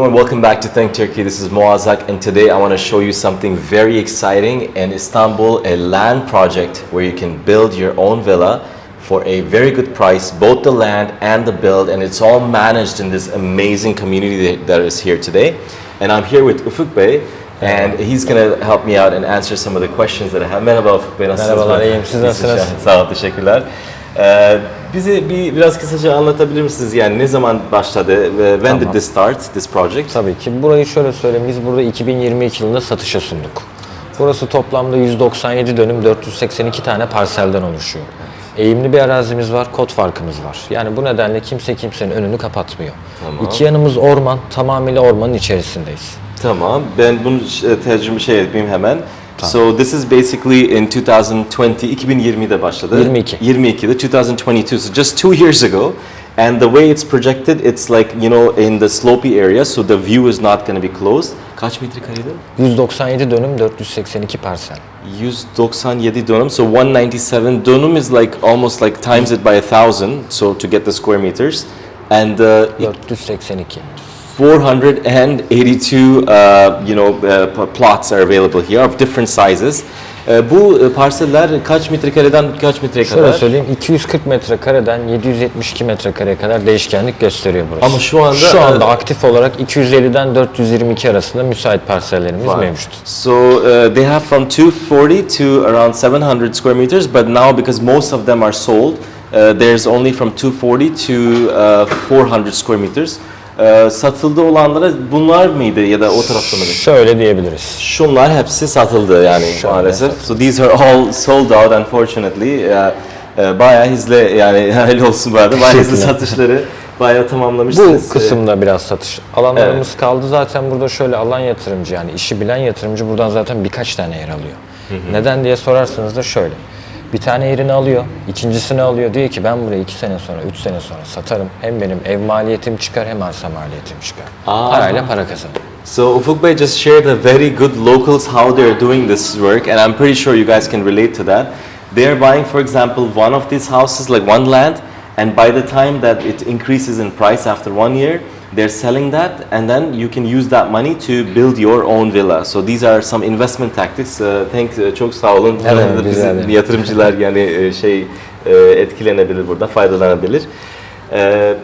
and welcome back to Think Turkey. This is Moazak, and today I want to show you something very exciting in Istanbul, a land project where you can build your own villa for a very good price, both the land and the build, and it's all managed in this amazing community that is here today. And I'm here with Ufuk Bey, and he's going to help me out and answer some of the questions that I have. Merhaba Ufuk Bey, nasılsınız? Merhabalar, iyiyim. Siz nasılsınız? Sağ ol, teşekkürler. Bize biraz kısaca anlatabilir misiniz? Yani ne zaman başladı? When did this start, this project? Tabii ki. Burayı şöyle söyleyeyim. Biz burada 2022 yılında satışa sunduk. Burası toplamda 197 dönüm, 482 tane parselden oluşuyor. Eğimli bir arazimiz var, kod farkımız var. Yani bu nedenle kimse kimsenin önünü kapatmıyor. Tamam. İki yanımız orman, tamamıyla ormanın içerisindeyiz. Tamam, ben bunu tercüme yapayım hemen. Tamam. So this is basically in 2020'de başladı. 22'de 2022, so just 2 years ago. And the way it's projected, it's like, you know, in the slopey area, so the view is not going to be closed. Kaç metrekareydi? 197 dönüm, 482 parsel. 197 dönüm, so 197 dönüm is like almost like times it by 1,000, so to get the square meters. And 482. 482 plots are available here of different sizes. Bu parseller kaç metrekareden kaç metrekare kadar? Şöyle söyleyeyim, 240 metrekareden 772 metrekareye kadar değişkenlik gösteriyor burası. Ama şu anda aktif olarak 250'den 422 arasında müsait parsellerimiz mevcut. So they have from 240 to around 700 square meters, but now because most of them are sold, there's only from 240 to 400 square meters. Satıldı olanlara bunlar mıydı ya da o tarafta mıydı? Şöyle diyebiliriz. Şunlar hepsi satıldı yani maalesef. So these are all sold out unfortunately. Bayağı hızlı yani hayırlı olsun bu arada. Bayağı hızlı satışları bayağı tamamlamışsınız. Bu kısımda biraz satış alanlarımız kaldı. Zaten burada şöyle alan yatırımcı yani işi bilen yatırımcı buradan zaten birkaç tane yer alıyor. Neden diye sorarsanız da şöyle. Bir tane yerini alıyor, ikincisini alıyor. Diyor ki ben burayı 2 sene sonra, 3 sene sonra satarım. Hem benim ev maliyetim çıkar hem arsa maliyetim çıkar. Parayla para kazanır. So Ufuk Bey just shared a very good locals how they're doing this work, and I'm pretty sure you guys can relate to that. They're buying, for example, one of these houses, like one land, and by the time that it increases in price after 1 year, they're selling that, and then you can use that money to build your own villa. So these are some investment tactics. Çok sağ olun. Evet, bizim yatırımcılar yani etkilenebilir burada, faydalanabilir.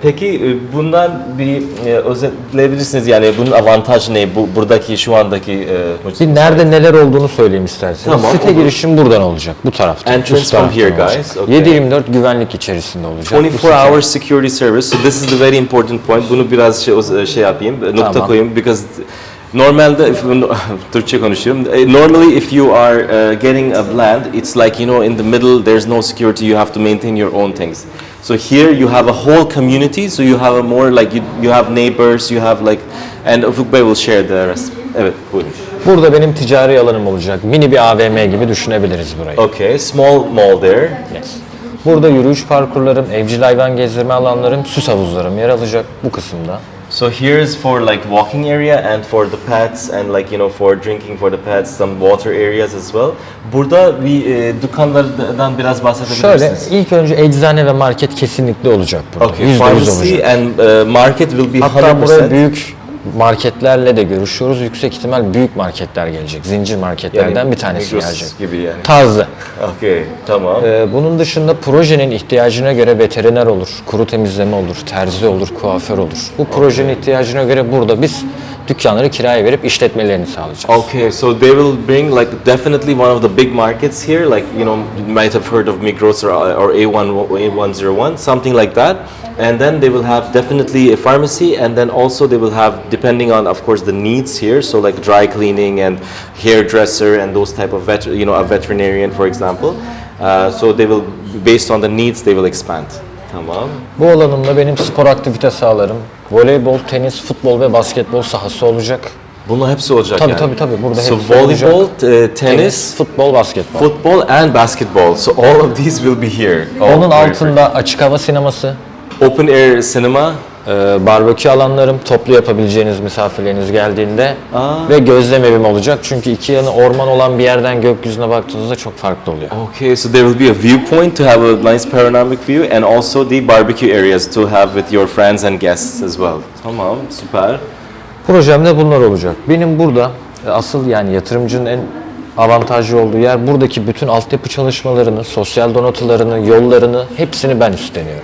Peki bundan bir özetleyebilirsiniz yani bunun avantajı ne? Buradaki şu andaki nerede neler olduğunu söyleyeyim isterseniz. Tamam, site girişim buradan olacak bu tarafta. Entrance from here guys. Okay. 7/24 güvenlik içerisinde olacak. 24 hours security service. So this is the very important point. Bunu biraz yapayım, nokta koyayım because normalde Türkçe konuşuyorum. Normally if you are getting a land, it's like, you know, in the middle there's no security, you have to maintain your own things. So here you have a whole community, so you have a more like you have neighbors, you have like, and Ufuk Bey will share the rest. Evet, buyurun. Burada benim ticari alanım olacak. Mini bir AVM gibi düşünebiliriz burayı. Okay, small mall there. Yes. Burada yürüyüş parkurlarım, evcil hayvan gezdirme alanlarım, süs havuzlarım yer alacak bu kısımda. So here is for like walking area and for the pets and like, you know, for drinking for the pets, some water areas as well. Burada bir dükkanlardan biraz bahsedebilirsiniz. Şöyle ilk önce eczane ve market kesinlikle olacak burada. Okay, pharmacy and market will be 100%. Hatta buraya büyük marketlerle de görüşüyoruz. Yüksek ihtimal büyük marketler gelecek. Zincir marketlerden yani, bir tanesi gelecek. Gibi yani. Tarzı. Okay, tamam. Bunun dışında projenin ihtiyacına göre veteriner olur, kuru temizleme olur, terzi olur, kuaför olur. Bu projenin ihtiyacına göre burada biz dükkanları kiraya verip işletmelerini sağlayacağız. Okay, so they will bring like definitely one of the big markets here, like, you know, you might have heard of Migros or A101, something like that. And then they will have definitely a pharmacy, and then also they will have, depending on of course the needs here, so like dry cleaning and hairdresser and those type of a veterinarian for example. So they will, based on the needs, they will expand. Tamam. Bu alanımda benim spor aktivite sahalarım, voleybol, tenis, futbol ve basketbol sahası olacak. Bunlar hepsi olacak tabii, yani. Tabii. Burada so hepsi volleyball, olacak. tenis, futbol, basketbol. Football and basketball. So all of these will be here. Onun altında açık hava sineması. Open air cinema. Barbekü alanlarım, toplu yapabileceğiniz misafirleriniz geldiğinde ve gözlem evim olacak. Çünkü iki yanı orman olan bir yerden gökyüzüne baktığınızda çok farklı oluyor. Okay, so there will be a viewpoint to have a nice panoramic view and also the barbecue areas to have with your friends and guests as well. Tamam, süper. Projemde bunlar olacak. Benim burada asıl yani yatırımcının en avantajlı olduğu yer buradaki bütün altyapı çalışmalarını, sosyal donatılarını, yollarını hepsini ben üstleniyorum.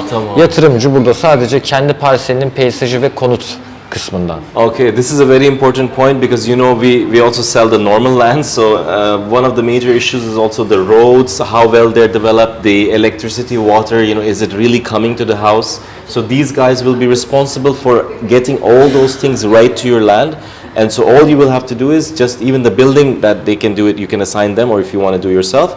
Tamam. Yatırımcı burada sadece kendi parselinin peyzajı ve konut kısmından. Okay, this is a very important point because you know we also sell the normal land. So one of the major issues is also the roads, how well they're developed, the electricity, water. You know, is it really coming to the house? So these guys will be responsible for getting all those things right to your land. And so all you will have to do is just even the building that they can do it, you can assign them, or if you want to do yourself.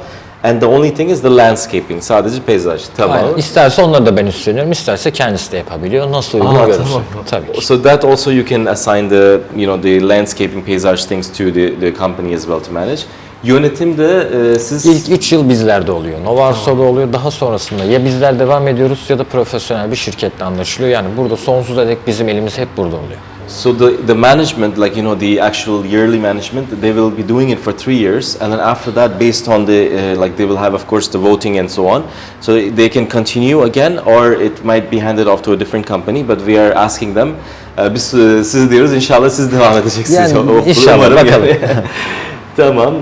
And the only thing is the landscaping. Sadece peyzaj. Tamam. Aynen. İsterse onları da ben üstleniyorum, isterse kendisi de yapabiliyor. Nasıl uygun görürse. Tamam. Tabii ki. So that also you can assign the the landscaping peyzaj things to the company as well to manage. Yönetimde siz İlk 3 yıl bizlerde oluyor. Novarso'da oluyor. Daha sonrasında ya bizler devam ediyoruz ya da profesyonel bir şirketle anlaşılıyor. Yani burada sonsuza dek bizim elimiz hep burada oluyor. So the management, like the actual yearly management, they will be doing it for 3 years, and then after that, based on the like they will have of course the voting and so on. So they can continue again, or it might be handed off to a different company. But we are asking them. Biz siz diyoruz, inşallah siz devam edeceksiniz. Yani inşallah Umarım bakalım. yani. Tamam.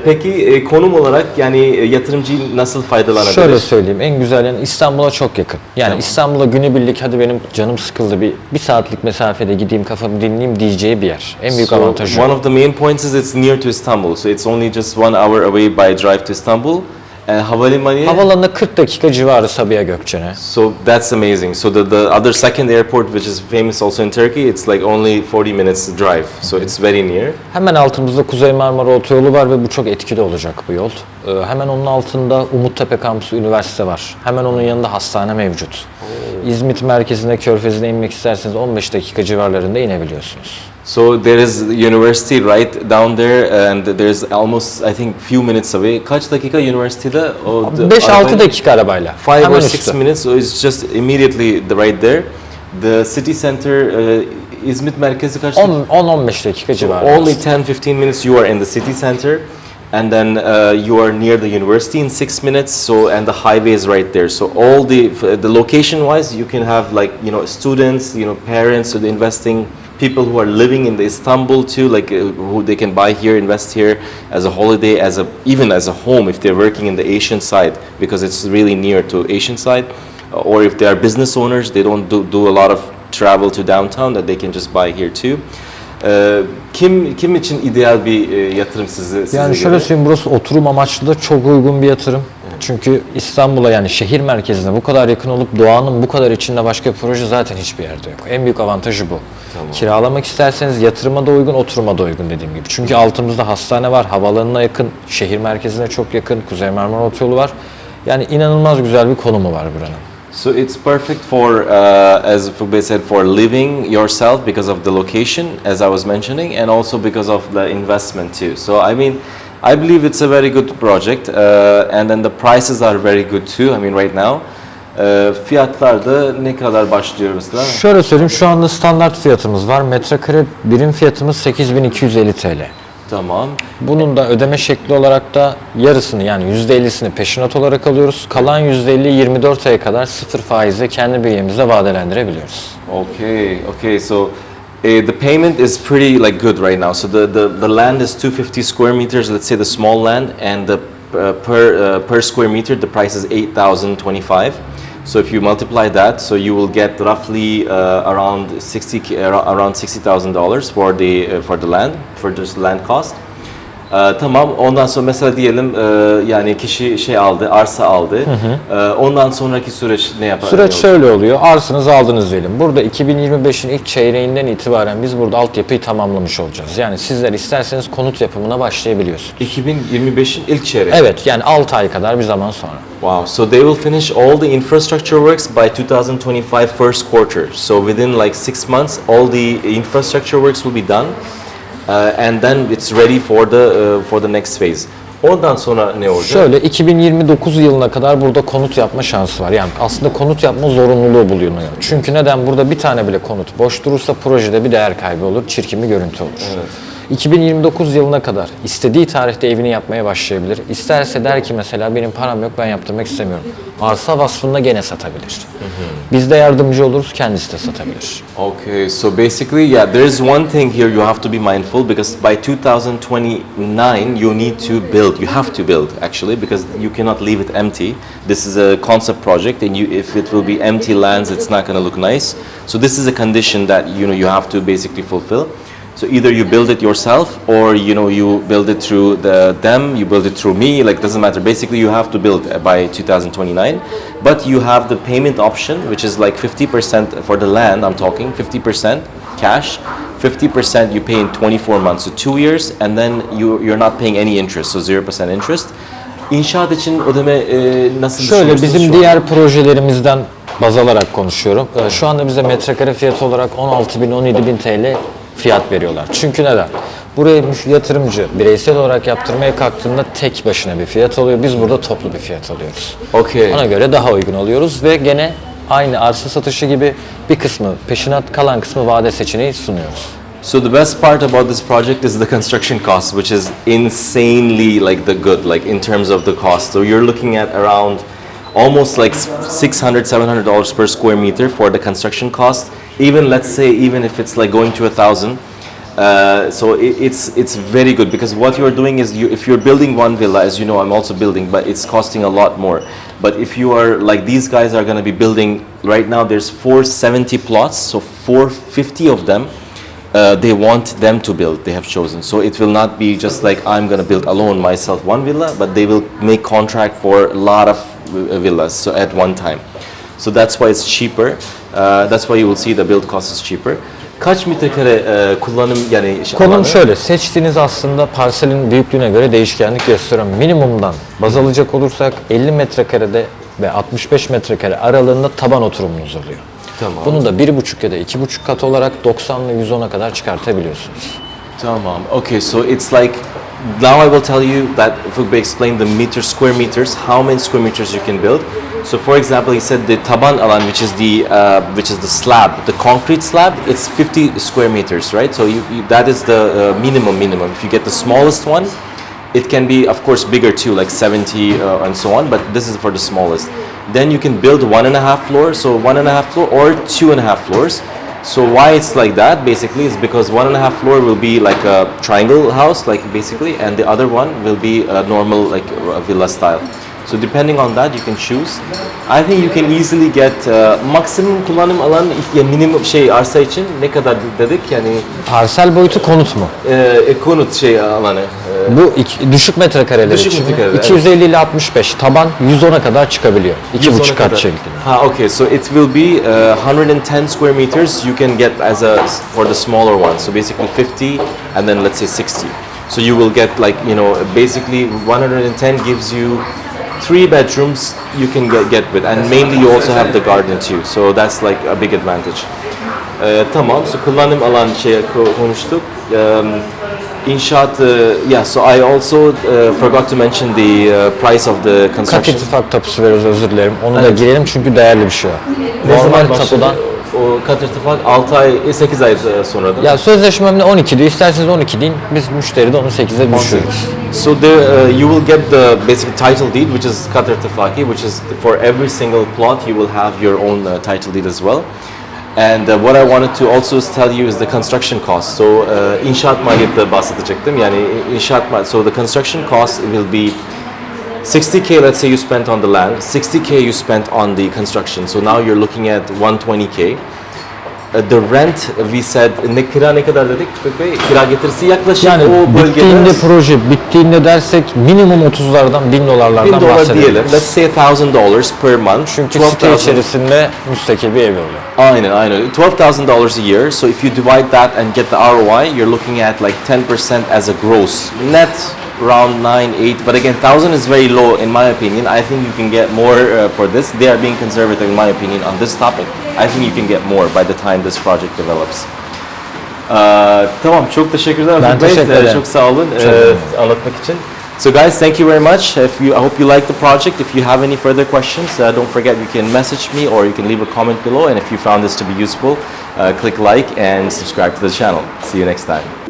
Peki konum olarak yani yatırımcı nasıl faydalanabilir? Şöyle söyleyeyim, en güzel yani İstanbul'a çok yakın. Yani İstanbul'a günübirlik hadi benim canım sıkıldı bir saatlik mesafede gideyim kafamı dinleyeyim diyeceği bir yer. En büyük avantajı. One of the main points is it's near to Istanbul. So it's only just 1 hour away by drive to Istanbul. Havalimanı. Havalanına 40 dakika civarı Sabiha Gökçen'e. So that's amazing. So the other second airport, which is famous also in Turkey, it's like only 40 minutes drive. So it's very near. Hemen altımızda Kuzey Marmara Otoyolu var ve bu çok etkili olacak bu yol. Hemen onun altında Umuttepe Kampüsü Üniversite var. Hemen onun yanında hastane mevcut. İzmit merkezine, Körfezi'ne inmek isterseniz 15 dakika civarlarında inebiliyorsunuz. So there is university right down there, and there's almost I think few minutes away. Kaç dakika üniversitede? 5-6 dakika arabayla. 5 Hemen or üstü. 6 minutes. So it's just immediately right there. The city center, İzmit merkezi kaç dakika? 10-15 dakika civarı. Only 10-15 minutes you are in the city center, and then you are near the university in 6 minutes. So and the highway is right there. So all the location wise, you can have like students, parents, so the investing people who are living in the Istanbul too, like who they can buy here, invest here as a holiday, even as a home if they're working in the Asian side, because it's really near to Asian side, or if they are business owners, they don't do a lot of travel to downtown, that they can just buy here too. Kim için ideal bir yatırım size Yani şöyle göre? söyleyeyim, burası oturum amaçlı da çok uygun bir yatırım. Çünkü İstanbul'a yani şehir merkezine bu kadar yakın olup doğanın bu kadar içinde başka bir proje zaten hiçbir yerde yok. En büyük avantajı bu. Tamam. Kiralamak isterseniz yatırıma da uygun, oturuma da uygun dediğim gibi. Çünkü altımızda hastane var, havaalanına yakın, şehir merkezine çok yakın, Kuzey Marmara Otoyolu var. Yani inanılmaz güzel bir konumu var buranın. So it's perfect for, as Fugbe said, for living yourself because of the location, as I was mentioning, and also because of the investment too. So I mean, I believe it's a very good project, and then the prices are very good too. I mean, right now, fiyatlar da ne kadar başlıyor mesela? Şöyle söyleyeyim, şu anda standart fiyatımız var. Metrekare birim fiyatımız 8.250 TL. Tamam. Bunun da ödeme şekli olarak da yarısını yani %50'sini peşinat olarak alıyoruz. Kalan %50'yi 24 aya kadar sıfır faizle kendi bünyemizde vadelendirebiliyoruz. Okay. So the payment is pretty like good right now. So the land is 250 square meters. Let's say the small land, and the per square meter the price is 8,025. So if you multiply that, so you will get roughly around $60,000 for the land, for just land cost. Tamam. Ondan sonra mesela diyelim yani kişi aldı, arsa aldı. Ondan sonraki süreç ne yapar? Süreç şöyle oluyor. Arsanızı aldınız diyelim. Burada 2025'in ilk çeyreğinden itibaren biz burada altyapıyı tamamlamış olacağız. Yani sizler isterseniz konut yapımına başlayabiliyorsunuz. 2025'in ilk çeyreği. Evet, yani 6 ay kadar bir zaman sonra. Wow. So they will finish all the infrastructure works by 2025 first quarter. So within like 6 months, all the infrastructure works will be done. And then it's ready for the next phase. Ondan sonra ne olacak? Şöyle 2029 yılına kadar burada konut yapma şansı var. Yani aslında konut yapma zorunluluğu bulunuyor. Çünkü neden? Burada bir tane bile konut boş durursa projede bir değer kaybı olur, çirkin bir görüntü olur. Evet. 2029 yılına kadar istediği tarihte evini yapmaya başlayabilir. İsterse der ki mesela benim param yok, ben yaptırmak istemiyorum. Arsa vasfında gene satabilir. Biz de yardımcı oluruz, kendisi de satabilir. Okay, so basically, yeah, there's one thing here you have to be mindful because by 2029 you need to build. You have to build actually because you cannot leave it empty. This is a concept project, and if it will be empty lands, it's not going to look nice. So this is a condition that you have to basically fulfill. So either you build it yourself, or you build it through them, you build it through me. Like doesn't matter. Basically, you have to build by 2029, but you have the payment option, which is like 50% for the land. I'm talking 50% cash, 50% you pay in 24 months, so 2 years, and then you're not paying any interest, so 0% interest. İnşaat için ödeme nasıl Şöyle düşünüyorsunuz bizim şu an? diğer projelerimizden baz alarak konuşuyorum. Şu anda bize metrekare fiyatı olarak 16.000-17.000 TL fiyat veriyorlar. Çünkü neden? Buraya yatırımcı bireysel olarak yaptırmaya kalktığında tek başına bir fiyat alıyor. Biz burada toplu bir fiyat alıyoruz. Okay. Ona göre daha uygun alıyoruz ve gene aynı arsa satışı gibi bir kısmı peşinat, kalan kısmı vade seçeneği sunuyoruz. So the best part about this project is the construction cost, which is insanely like the good, like in terms of the cost. So you're looking at around almost like $600-700 per square meter for the construction cost. Even let's say even if it's like going to 1,000, so it's very good because what you're doing is if you're building one villa, as you know, I'm also building, but it's costing a lot more. But if you are like these guys are going to be building right now, there's 470 plots, so 450 of them. They want them to build, they have chosen. So it will not be just like I'm going to build alone myself one villa, but they will make contract for a lot of villas so at one time. So that's why it's cheaper. That's why you will see the build cost is cheaper. Kaç metrekare kullanım yani Konum alanı? şöyle, seçtiğiniz aslında parselin büyüklüğüne göre değişkenlik gösteren minimumdan baz alacak olursak 50 metrekarede ve 65 metrekare aralığında taban oturumunuz oluyor. Tamam. Bunu da 1,5 ya da 2,5 kat olarak 90 ile 110'a kadar çıkartabiliyorsunuz. Tamam. Okay, so it's like now I will tell you that Ufuk Bey explained the square meters, how many square meters you can build. So for example, he said the taban alan, which is the slab, the concrete slab, it's 50 square meters, right? So that is the minimum. If you get the smallest one, it can be of course bigger too, like 70 and so on. But this is for the smallest. Then you can build 1.5 floors, so 1.5 floor or 2.5 floors. So why it's like that basically is because 1.5 floor will be like a triangle house, like basically, and the other one will be a normal like a villa style. So depending on that you can choose. I think you can easily get maksimum kullanım alanı minimum arsa için ne kadar dedik yani Parsel boyutu konut mu? konut alanı. Bu düşük metrekareler Düşük için. metrekareler, 250 ile 65, taban 110'a kadar çıkabiliyor. 2,5 kat kadar. şeklinde. Okay, so it will be 110 square meters you can get for the smaller one. So basically 50 and then let's say 60. So you will get like, basically 110 gives you 3 bedrooms you can get with, and mainly you also have the garden too. So that's like a big advantage. Tamam, so kullanım alan konuştuk. İnşaat, yeah, so I also forgot to mention the price of the Kat construction. ittifak tapusu veriyoruz, özür dilerim. Onu da girelim çünkü değerli bir şey o. Ne zaman Normal başladı? tapudan. O kat irtifak 6 ay, 8 ay sonra da. Ya sözleşmemde 12 diyor. İsterseniz 12 deyin. Biz müşteri de 18'e düşürürüz. So there, you will get the basic title deed, which is kat irtifaki, which is for every single plot you will have your own title deed as well. And what I wanted to also tell you is the construction cost. So inşaat maliyeti bahsedecektim. Yani so the construction cost will be 60K, let's say you spent on the land, 60K you spent on the construction. So now you're looking at 120K. The rent, we said, kira ne kadar dedik Tüfek Bey? Kira getirisi yaklaşık Yani o bölgede bittiğinde proje, bittiğinde dersek minimum 30'lardan, $1.000'lardan $1,000 bahsedebiliriz. diyelim. Let's say $1,000 per month. Çünkü site içerisinde müstakil bir ev oluyor. Aynen. $12,000 a year. So if you divide that and get the ROI, you're looking at like 10% as a gross. Net around 9-8, but again 1,000 is very low in my opinion. I think you can get more for this. They are being conservative in my opinion on this topic. I think you can get more by the time this project develops. Tamam, çok teşekkürler. Ben teşekkür ederim. Çok sağ olun anlatmak için. So guys, thank you very much. I hope you like the project. If you have any further questions, don't forget you can message me or you can leave a comment below. And if you found this to be useful, click like and subscribe to the channel. See you next time.